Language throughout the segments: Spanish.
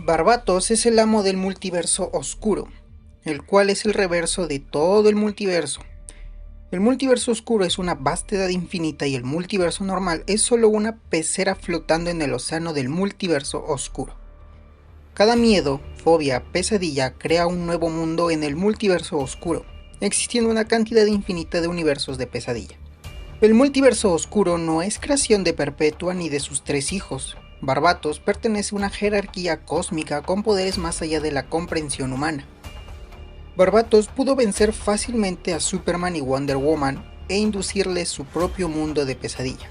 Barbatos es el amo del multiverso oscuro, el cual es el reverso de todo el multiverso. El multiverso oscuro es una vastedad infinita y el multiverso normal es solo una pecera flotando en el océano del multiverso oscuro. Cada miedo, fobia, pesadilla crea un nuevo mundo en el multiverso oscuro, existiendo una cantidad infinita de universos de pesadilla. El multiverso oscuro no es creación de Perpetua ni de sus tres hijos. Barbatos pertenece a una jerarquía cósmica con poderes más allá de la comprensión humana. Barbatos pudo vencer fácilmente a Superman y Wonder Woman e inducirles su propio mundo de pesadilla.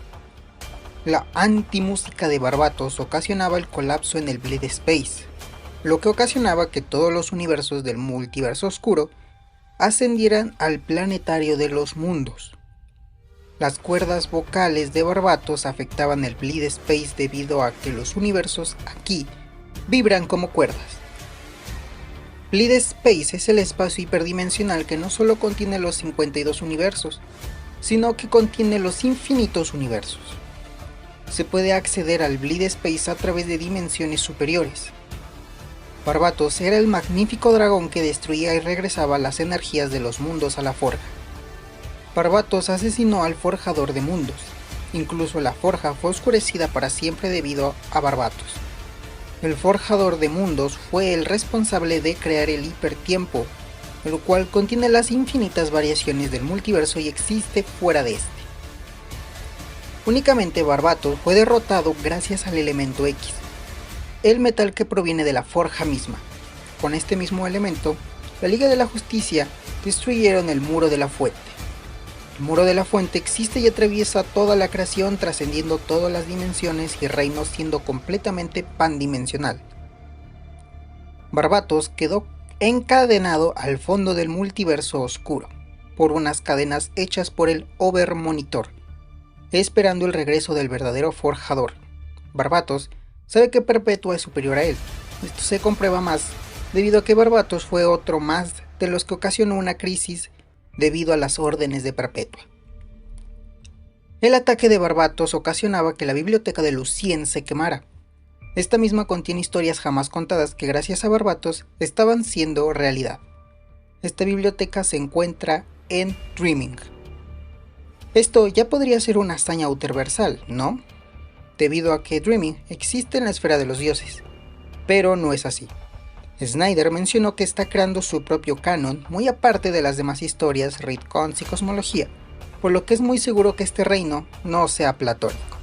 La anti-música de Barbatos ocasionaba el colapso en el Bleed Space, lo que ocasionaba que todos los universos del multiverso oscuro ascendieran al planetario de los mundos. Las cuerdas vocales de Barbatos afectaban el Bleed Space debido a que los universos aquí vibran como cuerdas. Bleed Space es el espacio hiperdimensional que no solo contiene los 52 universos, sino que contiene los infinitos universos. Se puede acceder al Bleed Space a través de dimensiones superiores. Barbatos era el magnífico dragón que destruía y regresaba las energías de los mundos a la forja. Barbatos asesinó al forjador de mundos, incluso la forja fue oscurecida para siempre debido a Barbatos. El forjador de mundos fue el responsable de crear el hipertiempo, el cual contiene las infinitas variaciones del multiverso y existe fuera de este. Únicamente Barbatos fue derrotado gracias al elemento X, el metal que proviene de la forja misma. Con este mismo elemento, la Liga de la Justicia destruyeron el Muro de la Fuente. El Muro de la Fuente existe y atraviesa toda la creación, trascendiendo todas las dimensiones y reinos, siendo completamente pandimensional. Barbatos quedó encadenado al fondo del multiverso oscuro, por unas cadenas hechas por el Overmonitor, esperando el regreso del verdadero forjador. Barbatos sabe que Perpetua es superior a él. Esto se comprueba más debido a que Barbatos fue otro más de los que ocasionó una crisis debido a las órdenes de Perpetua. El ataque de Barbatos ocasionaba que la biblioteca de Lucien se quemara. Esta misma contiene historias jamás contadas que gracias a Barbatos estaban siendo realidad. Esta biblioteca se encuentra en Dreaming. Esto ya podría ser una hazaña ultraversal, ¿no? Debido a que Dreaming existe en la esfera de los dioses, pero no es así. Snyder mencionó que está creando su propio canon, muy aparte de las demás historias, retcons y cosmología, por lo que es muy seguro que este reino no sea platónico.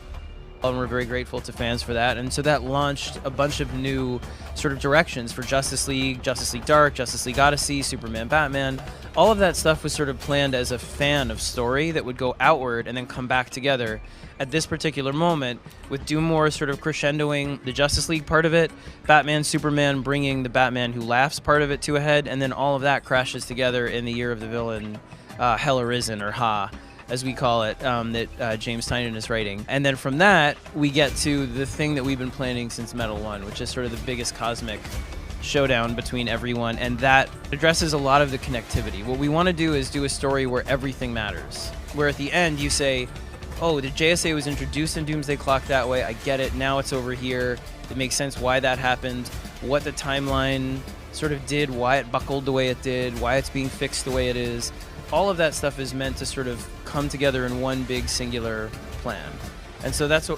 And we're very grateful to fans for that, and so that launched a bunch of new sort of directions for Justice League Dark, Justice League Odyssey, Superman, Batman. All of that stuff was sort of planned as a fan of story that would go outward and then come back together at this particular moment, with Doom Wars sort of crescendoing the Justice League part of it, Batman, Superman bringing the Batman Who Laughs part of it to a head, and then all of that crashes together in the Year of the Villain, Hell Arisen, or Ha, as we call it, that James Tynion is writing. And then from that, we get to the thing that we've been planning since Metal 1, which is sort of the biggest cosmic showdown between everyone, and that addresses a lot of the connectivity. What we want to do is do a story where everything matters, where at the end you say, oh, the JSA was introduced in Doomsday Clock that way, I get it, now it's over here, it makes sense why that happened, what the timeline sort of did, why it buckled the way it did, why it's being fixed the way it is. All of that stuff is meant to sort of come together in one big singular plan. And so that's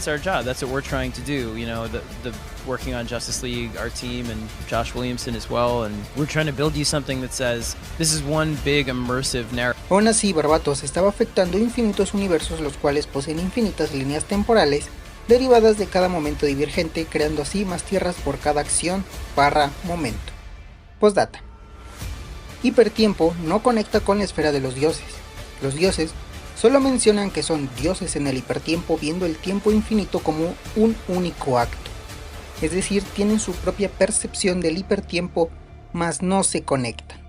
our job. That's what we're trying to do. You know, the working on Justice League, our team, and Josh Williamson as well. And we're trying to build you something that says this is one big immersive narrative. Aún así, Barbatos estaba afectando infinitos universos, los cuales poseen infinitas líneas temporales derivadas de cada momento divergente, creando así más tierras por cada acción momento. Postdata. Hipertiempo no conecta con la esfera de los dioses. Los dioses solo mencionan que son dioses en el hipertiempo, viendo el tiempo infinito como un único acto. Es decir, tienen su propia percepción del hipertiempo, mas no se conectan.